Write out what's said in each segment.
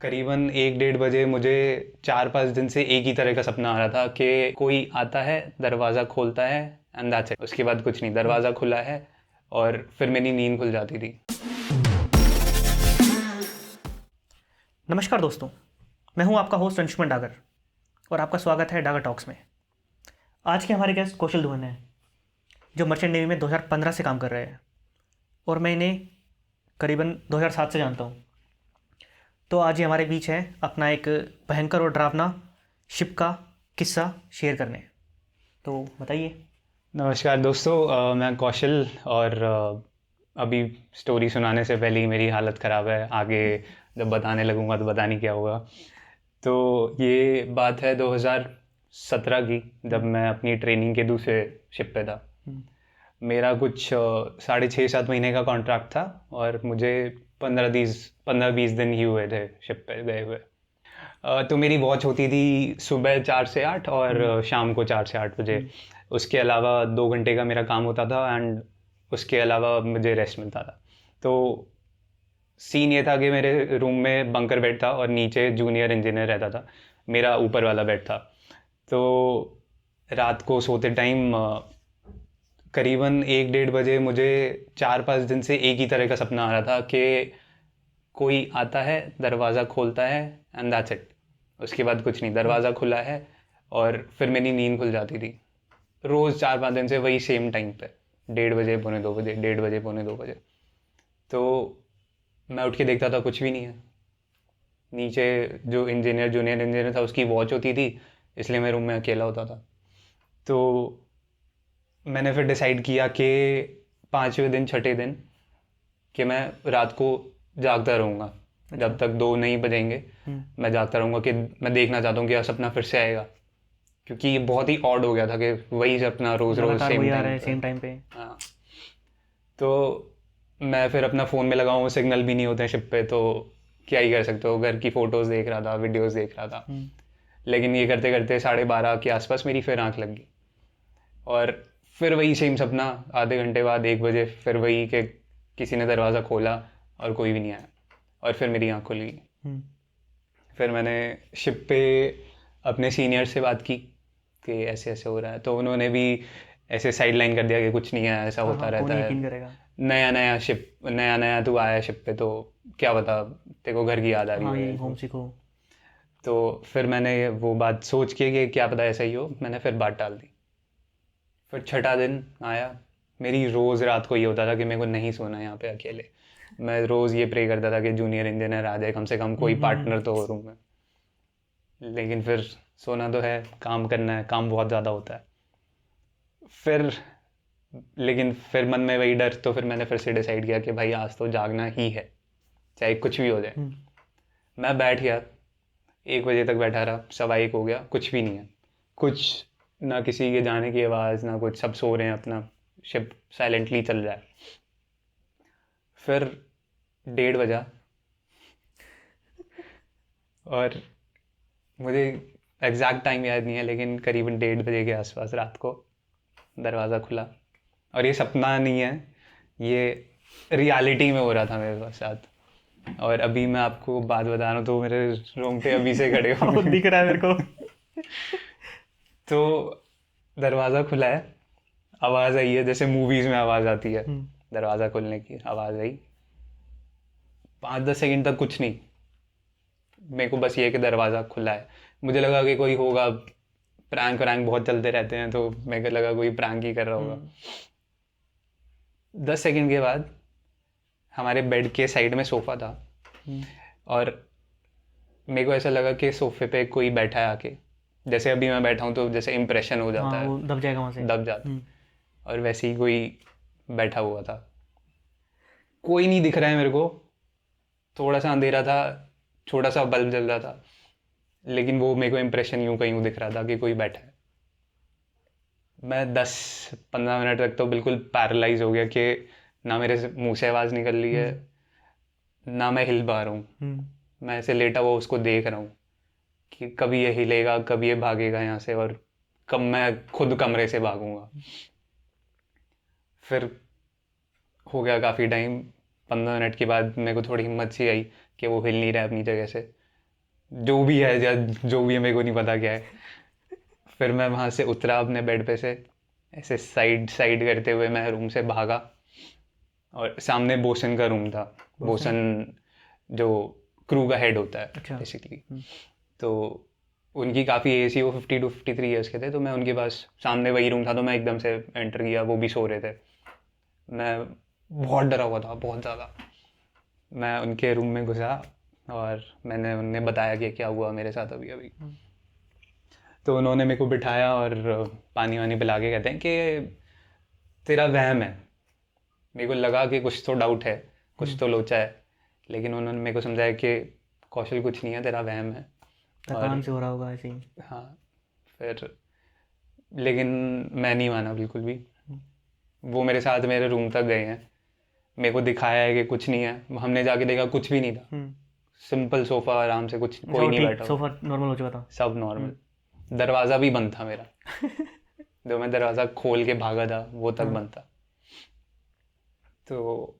करीबन 1 डेढ़ बजे मुझे 4 5 दिन से एक ही तरह का सपना आ रहा था कि कोई आता है, दरवाज़ा खोलता है एंड दैट्स इट। उसके बाद कुछ नहीं, दरवाज़ा खुला है और फिर मेरी नींद खुल जाती थी। नमस्कार दोस्तों, मैं हूं आपका होस्ट अंशुमन डागर और आपका स्वागत है डागर टॉक्स में। आज के हमारे गेस्ट कौशल दुहन हैं, जो मर्चेंट नेवी में 2015 से काम कर रहे हैं और मैं इन्हें करीबन 2007 से जानता हूं। तो आज ये हमारे बीच है अपना एक भयंकर और डरावना शिप का किस्सा शेयर करने। तो बताइए। नमस्कार दोस्तों, मैं कौशल और अभी स्टोरी सुनाने से पहले ही मेरी हालत ख़राब है। आगे जब बताने लगूंगा तो पता नहीं क्या होगा। तो ये बात है 2017 की, जब मैं अपनी ट्रेनिंग के दूसरे शिप पे था। मेरा कुछ 6.5 7 महीने का कॉन्ट्रैक्ट था और मुझे 15 20 दिन ही हुए थे शिप पे गए हुए। तो मेरी वॉच होती थी सुबह 4 से 8 और शाम को 4 से 8 बजे। उसके अलावा 2 घंटे का मेरा काम होता था एंड उसके अलावा मुझे रेस्ट मिलता था। तो सीन ये था कि मेरे रूम में बंकर बेड था और नीचे जूनियर इंजीनियर रहता था। मेरा ऊपर वाला बेड था। तो रात को सोते टाइम करीबन 1 डेढ़ बजे मुझे 4 5 दिन से एक ही तरह का सपना आ रहा था कि कोई आता है, दरवाज़ा खोलता है एंड दैट्स इट। उसके बाद कुछ नहीं, दरवाज़ा खुला है और फिर मेरी नींद खुल जाती थी। रोज़ 4 5 दिन से वही सेम टाइम पे, 1:30 1:45 1:30 1:45 तो मैं उठ के देखता था, कुछ भी नहीं है। नीचे जो जूनियर इंजीनियर था उसकी वॉच होती थी, इसलिए मैं रूम में अकेला होता था। तो मैंने फिर डिसाइड किया कि 5वें दिन 6ठे दिन कि मैं रात को जागता रहूँगा जब तक 2 नहीं बजेंगे। मैं जागता रहूँगा कि मैं देखना चाहता हूँ कि यह सपना फिर से आएगा, क्योंकि ये बहुत ही ऑड हो गया था कि वही सपना रोज़ रोज़ लगातार सेम वही आ रहा टाइम है पे। सेम टाइम पे। हाँ। तो मैं फिर अपना फ़ोन में लगा हूँ, सिग्नल भी नहीं होते हैं शिप पे, तो क्या ही कर सकते हो। घर की फ़ोटोज़ देख रहा था, वीडियोज़ देख रहा था। लेकिन ये करते करते 12:30 के आसपास मेरी फिर आँख लग गई और फिर वही सेम सपना। आधे घंटे बाद 1 बजे फिर वही कि किसी ने दरवाज़ा खोला और कोई भी नहीं आया और फिर मेरी आँख खुल गई। फिर मैंने शिप पे अपने सीनियर से बात की कि ऐसे ऐसे हो रहा है, तो उन्होंने भी ऐसे साइड लाइन कर दिया कि कुछ नहीं है, ऐसा हाँ होता हाँ, कौन रहता ही है। यकीन करेगा। नया नया तू आया है शिप पे, तो क्या बता, तेरे को घर की याद आ रही हाँ, हो यही ये होम वो। सिक हो। तो फिर मैंने वो बात सोच के कि क्या पता ऐसा ही हो, मैंने फिर बात टाल दी। फिर 6ठा दिन आया। मेरी रोज़ रात को ये होता था कि मेरे को नहीं सोना यहाँ पे अकेले। मैं रोज़ ये प्रे करता था कि जूनियर इंजीनियर आ जाए, कम से कम कोई पार्टनर तो हो रूम में। लेकिन फिर सोना तो है, काम करना है, काम बहुत ज़्यादा होता है। फिर लेकिन फिर मन में वही डर, तो फिर मैंने फिर से डिसाइड किया कि भाई आज तो जागना ही है, चाहे कुछ भी हो जाए। मैं बैठ गया, 1 बजे तक बैठा रहा, 1:15 हो गया, कुछ भी नहीं है। कुछ ना किसी के जाने की आवाज़ ना कुछ, सब सो रहे हैं अपना, शिप साइलेंटली चल रहा है। फिर 1:30 बजा और मुझे एग्जैक्ट टाइम याद नहीं है, लेकिन करीबन 1:30 बजे के आसपास रात को दरवाज़ा खुला। और ये सपना नहीं है, ये रियलिटी में हो रहा था मेरे साथ। और अभी मैं आपको बात बता रहा हूँ तो मेरे रोंगटे अभी से खड़े हो वो गए। दिख रहा है मेरे को। तो दरवाज़ा खुला है, आवाज़ आई है जैसे मूवीज़ में आवाज़ आती है, दरवाज़ा खुलने की आवाज़ आई। 5 10 सेकंड तक कुछ नहीं, मेरे को बस ये कि दरवाज़ा खुला है। मुझे लगा कि कोई होगा, प्रैंक वैंक बहुत चलते रहते हैं, तो मेरे को लगा कोई प्रैंक ही कर रहा होगा। 10 सेकंड के बाद हमारे बेड के साइड में सोफ़ा था और मेरे को ऐसा लगा कि सोफे पे कोई बैठा है आके, जैसे अभी मैं बैठा हूँ तो जैसे इंप्रेशन हो जाता हाँ, है, वो दब जाएगा वहाँ से। दब जाता है। और वैसे ही कोई बैठा हुआ था। कोई नहीं दिख रहा है मेरे को, थोड़ा सा अंधेरा था, छोटा सा बल्ब जल रहा था, लेकिन वो मेरे को इंप्रेशन यूं कहीं दिख रहा था कि कोई बैठा है। मैं 10 15 मिनट तक तो बिल्कुल पैरालाइज हो गया कि ना मेरे मुंह से आवाज़ निकल रही है, ना मैं हिल पा रहा हूँ। मैं ऐसे लेटा हुआ उसको देख रहा हूँ कि कभी ये हिलेगा, कभी ये भागेगा यहाँ से, और कब मैं खुद कमरे से भागूंगा। फिर हो गया काफ़ी टाइम, 15 मिनट के बाद मेरे को थोड़ी हिम्मत सी आई कि वो हिल नहीं रहा है अपनी जगह से। जो भी है या जो भी है मेरे को नहीं पता क्या है। फिर मैं वहाँ से उतरा अपने बेड पे से, ऐसे साइड साइड करते हुए मैं रूम से भागा, और सामने बोसन का रूम था। बोसन जो क्रू का हेड होता है अच्छा। बेसिकली। तो उनकी काफ़ी एज थी, वो 52 to 53 ईयर्स के थे, तो मैं उनके पास, सामने वही रूम था, तो मैं एकदम से एंटर किया, वो भी सो रहे थे। मैं बहुत डरा हुआ था, बहुत ज़्यादा। मैं उनके रूम में घुसा और मैंने उन्हें बताया कि क्या हुआ मेरे साथ अभी अभी। तो उन्होंने मेरे को बिठाया और पानी वानी पिला के कहते हैं कि तेरा वहम है। मेरे को लगा कि कुछ तो डाउट है, कुछ तो लोचा है, लेकिन उन्होंने मेरे को समझाया कि कौशल कुछ नहीं है, तेरा वहम है। थकान से हो रहा होगा ऐसे ही। हाँ, फिर लेकिन मैं नहीं माना बिल्कुल भी। वो मेरे साथ मेरे रूम तक गए हैं, मेरे को दिखाया है कि कुछ नहीं है, हमने जाके देखा कुछ भी नहीं था। सिंपल सोफा, आराम से, कुछ कोई सब नहीं ठीक, बैठा हुआ, सोफा नॉर्मल हो चुका था। सब नॉर्मल। दरवाज़ा भी बंद था मेरा, जो मैं दरवाज़ा खोल के भागा था वो तक बंद था। तो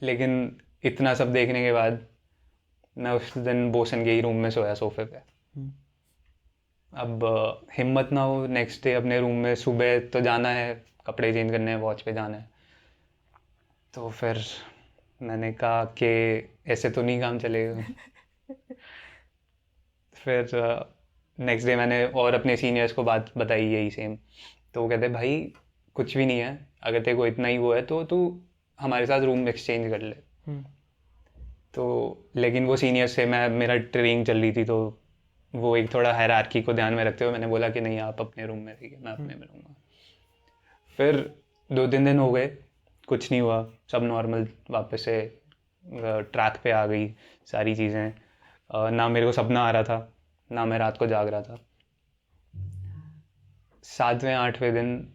लेकिन इतना सब देखने के बाद मैं उस दिन बोसन के ही रूम में सोया, सोफे पे। अब हिम्मत ना हो नेक्स्ट डे अपने रूम में, सुबह तो जाना है, कपड़े चेंज करने हैं, वॉच पे जाना है। तो फिर मैंने कहा कि ऐसे तो नहीं काम चलेगा। फिर नेक्स्ट डे मैंने और अपने सीनियर्स को बात बताई यही सेम। तो वो कहते भाई कुछ भी नहीं है, अगर तेरे को इतना ही वो है तो तू हमारे साथ रूम एक्सचेंज कर ले। तो लेकिन वो सीनियर्स से, मैं मेरा ट्रेनिंग चल रही थी, तो वो एक थोड़ा हायरार्की को ध्यान में रखते हुए मैंने बोला कि नहीं, आप अपने रूम में रहिए, मैं अपने में रहूँगा। फिर 2-3 दिन हो गए, कुछ नहीं हुआ, सब नॉर्मल, वापस से ट्रैक पे आ गई सारी चीज़ें। ना मेरे को सपना आ रहा था, ना मैं रात को जाग रहा था। 7वें 8वें दिन,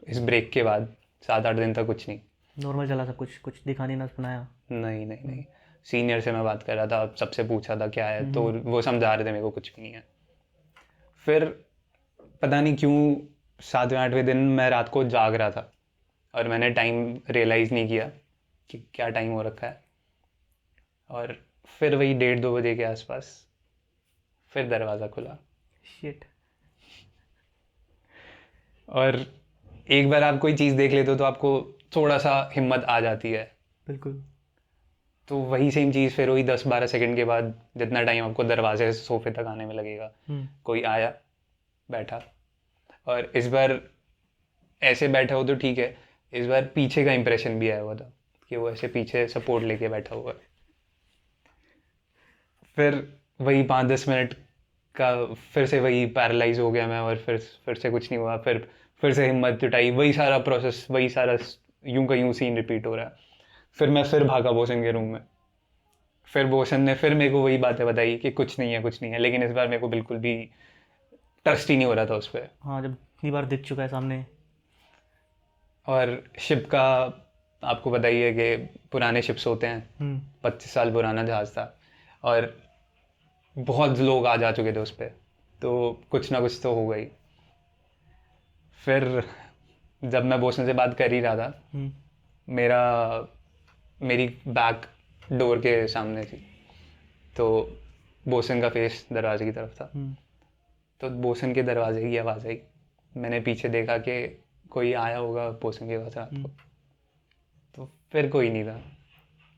इस ब्रेक के बाद 7-8 दिन तक कुछ नहीं। नॉर्मल चला सब कुछ, कुछ दिखा नहीं ना सुनाया। नहीं नहीं नहीं, सीनियर से मैं बात कर रहा था, सबसे पूछा था क्या है, तो वो समझा रहे थे मेरे को कुछ भी नहीं है। फिर पता नहीं क्यों 7वें 8वें दिन मैं रात को जाग रहा था, और मैंने टाइम रियलाइज़ नहीं किया कि क्या टाइम हो रखा है। और फिर वही 1:30-2 बजे के आसपास फिर दरवाज़ा खुला। शिट। और एक बार आप कोई चीज़ देख लेते हो तो आपको थोड़ा सा हिम्मत आ जाती है। बिल्कुल। तो वही सेम चीज़ फिर वही 10-12 सेकंड के बाद, जितना टाइम आपको दरवाजे से सोफे तक आने में लगेगा, कोई आया, बैठा। और इस बार ऐसे बैठा हो तो ठीक है, इस बार पीछे का इंप्रेशन भी आया हुआ था कि वो ऐसे पीछे सपोर्ट लेके बैठा हुआ है। फिर वही 5-10 मिनट का, फिर से वही पैरालाइज हो गया मैं, और फिर से कुछ नहीं हुआ। फिर से हिम्मत जुटाई, वही सारा प्रोसेस, वही सारा यूं का यूं सीन रिपीट हो रहा है। फिर मैं फिर भागा बोसन के रूम में। फिर बोसन ने फिर मेरे को वही बातें बताई कि कुछ नहीं है, कुछ नहीं है, लेकिन इस बार मेरे को बिल्कुल भी ट्रस्ट ही नहीं हो रहा था उस पर। हाँ, जब इतनी बार दिख चुका है सामने। और शिप का आपको पता ही है कि पुराने शिप्स होते हैं, 25 साल पुराना जहाज़ था, और बहुत लोग आ जा चुके थे उस पर, तो कुछ ना कुछ तो हो गई। फिर जब मैं बोसन से बात कर ही रहा था, मेरा मेरी बैक डोर के सामने थी, तो बोसन का फेस दरवाजे की तरफ था। तो बोसन के दरवाजे की आवाज़ आई, मैंने पीछे देखा कि कोई आया होगा बोसन के पास रात को। तो फिर कोई नहीं था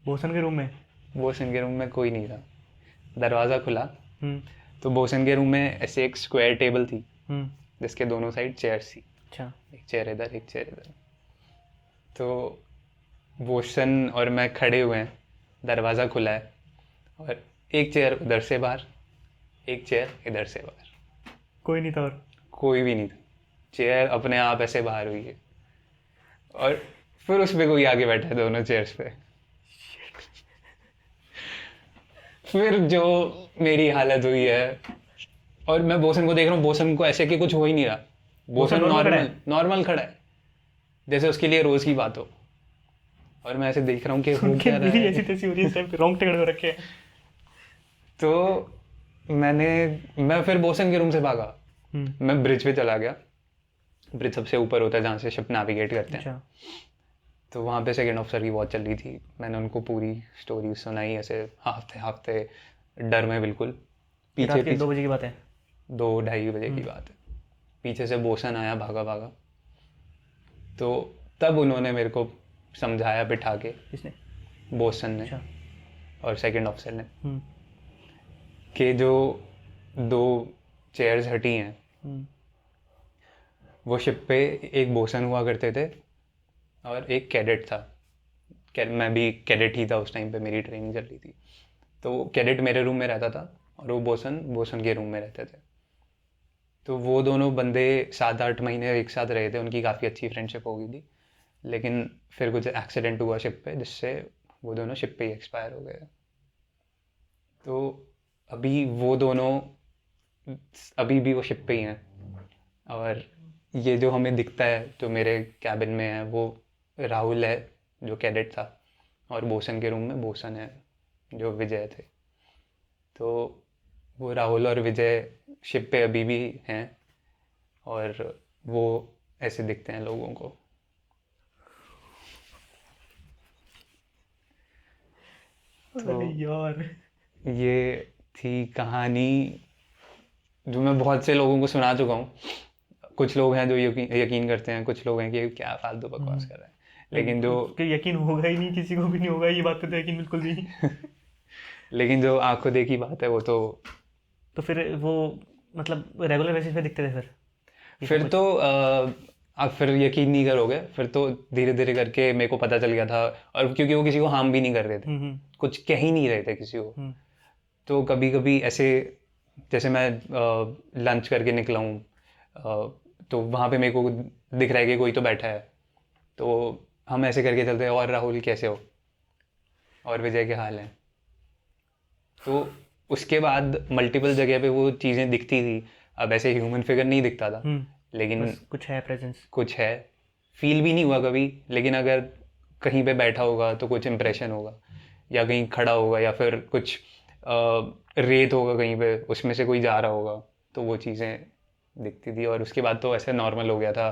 बोसन के रूम में। बोसन के रूम में, कोई नहीं था। दरवाज़ा खुला, तो बोसन के रूम में ऐसे एक स्क्वायर टेबल थी, जिसके दोनों साइड चेयर्स थी। अच्छा। एक चेयर इधर, एक चेयर इधर। तो बोसन और मैं खड़े हुए हैं, दरवाज़ा खुला है, और एक चेयर उधर से बाहर, एक चेयर इधर से बाहर, कोई नहीं था और। कोई भी नहीं था। चेयर अपने आप ऐसे बाहर हुई है, और फिर उस पे कोई आगे बैठा है दोनों चेयर्स पे। फिर जो मेरी हालत हुई है, और मैं बोसन को देख रहा हूँ, बोसन को ऐसे कि कुछ हो ही नहीं रहा। बोसन normal खड़ा है? नॉर्मल नॉर्मल खड़ा है, जैसे उसके लिए रोज़ की बात हो। और मैं ऐसे देख रहा हूँ कि हो सुन के क्या रहा मेरी है। ऐसी तैसी हो रही है, इस टाइम पे रोंगटे खड़े हो रखे हैं। तो मैं फिर बोसन के रूम से भागा, मैं ब्रिज पे चला गया। ब्रिज सबसे ऊपर होता है जहाँ से शिप नेविगेट करते हैं। अच्छा। तो वहाँ पे सेकंड ऑफिसर की वॉच चल रही थी, मैंने उनको पूरी स्टोरी सुनाई, ऐसे हाफते हाफते डर में बिल्कुल। पीछे रात के 2 पीछे बजे की बात है। 2-2:30 बजे की बात है। पीछे से बोसन आया भागा भागा, तो तब उन्होंने मेरे को समझाया बिठा के, किसने? बोसन ने अच्छा। और सेकंड ऑफिसर ने, हम्म। कि जो 2 चेयर्स हटी हैं, हम्म। वो शिप पे एक बोसन हुआ करते थे और एक कैडेट था। मैं भी कैडेट ही था उस टाइम पे, मेरी ट्रेनिंग चल रही थी। तो कैडेट मेरे रूम में रहता था और वो बोसन बोसन के रूम में रहते थे। तो वो दोनों बंदे 7-8 महीने एक साथ रहे थे, उनकी काफ़ी अच्छी फ्रेंडशिप हो गई थी। लेकिन फिर कुछ एक्सीडेंट हुआ शिप पे, जिससे वो दोनों शिप पे ही एक्सपायर हो गए। तो अभी वो दोनों अभी भी वो शिप पे ही हैं। और ये जो हमें दिखता है जो मेरे कैबिन में है, वो राहुल है जो कैडेट था, और बोसन के रूम में बोसन है जो विजय थे। तो वो राहुल और विजय शिप पे अभी भी हैं और वो ऐसे दिखते हैं लोगों को। तो अरे यार। ये थी कहानी जो मैं बहुत से लोगों को सुना चुका हूँ। कुछ लोग हैं जो यकीन करते हैं, कुछ लोग हैं कि क्या फालतू बकवास कर रहा है, लेकिन जो कि यकीन होगा ही नहीं, किसी को भी नहीं होगा ये बात पे तो यकीन बिल्कुल भी। लेकिन जो आंखों देखी बात है वो तो तो फिर वो मतलब रेगुलर बेसिस पे दिखते थे फिर ये सब फिर कुछ? तो आप फिर यकीन नहीं करोगे, फिर तो धीरे धीरे करके मेरे को पता चल गया था। और क्योंकि वो किसी को हार्म भी नहीं कर रहे थे, हम्म। कुछ कह ही नहीं रहे थे किसी को। हम्म। तो कभी कभी ऐसे, जैसे मैं लंच करके निकला हूँ, तो वहाँ पे मेरे को दिख रहा है कि कोई तो बैठा है, तो हम ऐसे करके चलते हैं, और राहुल कैसे हो, और विजय के हाल हैं। तो उसके बाद मल्टीपल जगह पे वो चीज़ें दिखती थी। अब ऐसे ह्यूमन फिगर नहीं दिखता था, लेकिन बस कुछ है प्रेजेंस। कुछ है। फील भी नहीं हुआ कभी, लेकिन अगर कहीं पे बैठा होगा तो कुछ इम्प्रेशन होगा, या कहीं खड़ा होगा, या फिर कुछ रेत होगा कहीं पे, उसमें से कोई जा रहा होगा, तो वो चीज़ें दिखती थी। और उसके बाद तो ऐसे नॉर्मल हो गया था।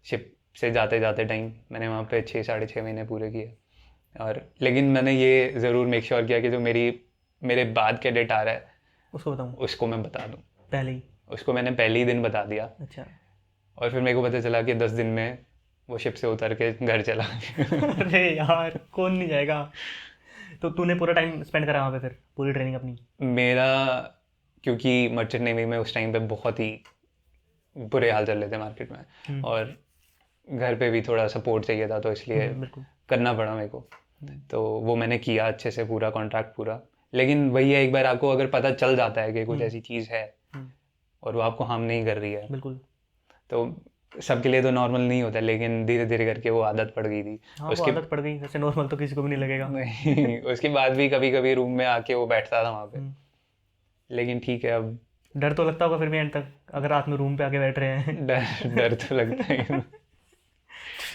शिप से जाते जाते टाइम मैंने वहाँ पे 6-6.5 महीने पूरे किए। और लेकिन मैंने ये ज़रूर मेक श्योर किया कि जो मेरे बाद कैडेट आ रहा है उसको बताऊँ उसको मैं बता दूँ। पहले ही? उसको मैंने पहले ही दिन बता दिया, अच्छा। और फिर मेरे को पता चला कि 10 दिन में वो शिप से उतर के घर चला गया। अरे यार कौन नहीं जाएगा। तो तूने पूरा टाइम स्पेंड करा वहाँ पे फिर पूरी ट्रेनिंग अपनी? मेरा, क्योंकि मर्चेंट नेवी में उस टाइम पे बहुत ही बुरे हाल चल रहे थे मार्केट में, और घर पे भी थोड़ा सपोर्ट चाहिए था, तो इसलिए बिल्कुल। करना पड़ा मेरे को। तो वो मैंने किया अच्छे से, पूरा कॉन्ट्रैक्ट पूरा। लेकिन वही है, एक बार आपको अगर पता चल जाता है कि कुछ ऐसी चीज़ है और वो आपको हार्म नहीं कर रही है, बिल्कुल। तो सबके लिए तो नॉर्मल नहीं होता, लेकिन धीरे धीरे करके वो आदत पड़ गई थी। हाँ वो उसके आदत पड़ गई, वैसे नॉर्मल तो किसी को भी नहीं लगेगा। नहीं, उसके बाद भी कभी कभी रूम में आके वो बैठता था वहाँ पे। हम्म। लेकिन ठीक है, अब डर तो लगता होगा फिर भी एंड तक, अगर रात में रूम पे आके बैठ रहे हैं। डर डर तो लगता ही है।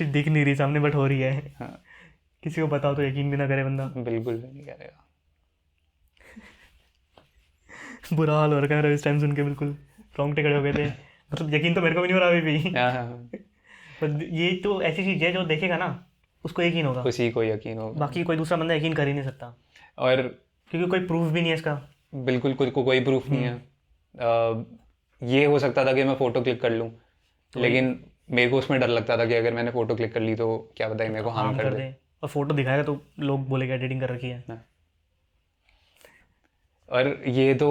दिख नहीं रही सामने बट हो रही है। हाँ, किसी को बताओ तो यकीन भी ना करे बंदा। बिल्कुल भी नहीं करेगा। बुरा हाल हो रखा है मेरा इस टाइम सुन के, बिल्कुल रोंगटे खड़े हो गए थे। मतलब यकीन तो मेरे को भी नहीं हो रहा अभी भी। हाँ हाँ हाँ, पर ये तो ऐसी चीज है जो देखेगा ना उसको यकीन होगा, उसी को यकीन होगा। बाकी कोई दूसरा बंदा यकीन कर ही नहीं सकता, और क्योंकि कोई प्रूफ भी नहीं है इसका। बिल्कुल कोई प्रूफ नहीं है। ये हो सकता था कि मैं फ़ोटो क्लिक कर लूँ, लेकिन मेरे को उसमें डर लगता था कि अगर मैंने फ़ोटो क्लिक कर ली तो क्या पता है मेरे को हार्म हार्म कर कर दे। दे, और फोटो दिखाएगा तो लोग बोलेगा एडिटिंग कर रखी है। हाँ। और ये तो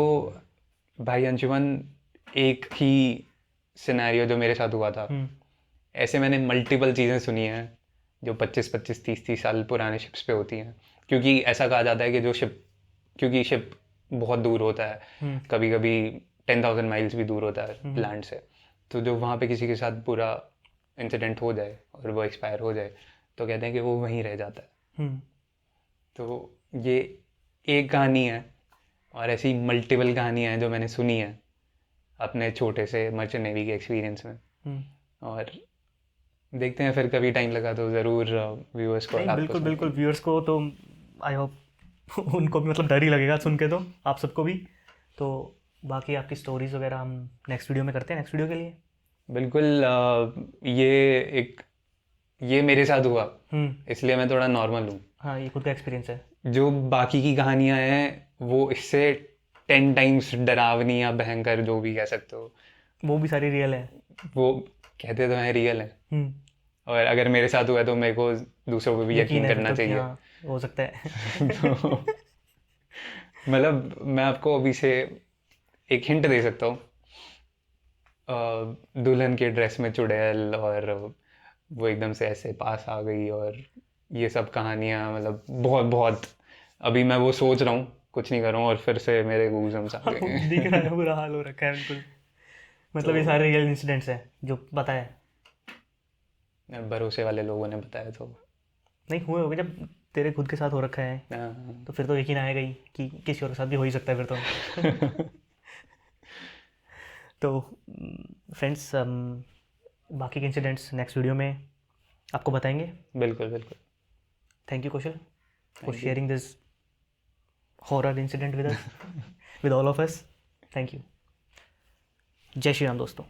भाई अंशुमन, एक ही सिनेरियो जो मेरे साथ हुआ था, ऐसे मैंने मल्टीपल चीज़ें सुनी हैं जो 25-25 30-30 साल पुराने शिप्स पे होती हैं। क्योंकि ऐसा कहा जाता है कि क्योंकि शिप बहुत दूर होता है, कभी कभी 10,000 माइल्स भी दूर होता है लैंड से। तो जो वहाँ पे किसी के साथ पूरा इंसिडेंट हो जाए और वो एक्सपायर हो जाए, तो कहते हैं कि वो वहीं रह जाता है। तो ये एक कहानी है, और ऐसी मल्टीपल कहानियाँ हैं जो मैंने सुनी हैं अपने छोटे से मर्चेंट नेवी के एक्सपीरियंस में। और देखते हैं फिर कभी टाइम लगा तो ज़रूर व्यूअर्स को और नहीं आपको बिल्कुल सुनाएंगे। बिल्कुल, व्यूअर्स को तो आई होप उनको भी मतलब डर ही लगेगा सुन के, तो आप सबको भी। तो बाकी आपकी स्टोरीज वगैरह हम नेक्स्ट वीडियो में करते हैं, नेक्स्ट वीडियो के लिए। बिल्कुल। ये मेरे साथ हुआ, इसलिए मैं थोड़ा नॉर्मल हूँ। हाँ ये खुद का एक्सपीरियंस है। जो बाकी की कहानियाँ हैं वो इससे 10 टाइम्स डरावनी या भयंकर, जो भी कह सकते हो, वो भी सारी रियल है। वो कहते तो हैं रियल है। हम्म। और अगर मेरे साथ हुआ है तो मेरे को दूसरों पे भी यकीन यकीन है फिर करना तो कि चाहिए। हाँ हो सकता है। तो मतलब मैं आपको अभी से एक हिंट दे सकता हूँ। दुल्हन के ड्रेस में चुड़ैल, और वो एकदम से ऐसे पास आ गई, और ये सब कहानियाँ, मतलब बहुत बहुत। अभी मैं वो सोच रहा हूँ, कुछ नहीं कर रहा हूँ, और फिर से मेरे गूज़बम्स आ गए दिख रहा है, हैं। बुरा हाल हो रखा है बिल्कुल। तो मतलब ये सारे रियल इंसिडेंट्स हैं जो पता है। भरोसे वाले लोगों ने बताया तो। नहीं हुए होगे, जब तेरे खुद के साथ हो रखा है हाँ। तो फिर तो यकीन आएगा ही कि किसी और के साथ भी हो ही सकता है फिर तो। तो फ्रेंड्स, बाकी के इंसिडेंट्स नेक्स्ट वीडियो में आपको बताएंगे। बिल्कुल बिल्कुल। Thank you Kaushal for thank you. Sharing this horror incident with us, with all of us. Thank you. जय श्री राम दोस्तों।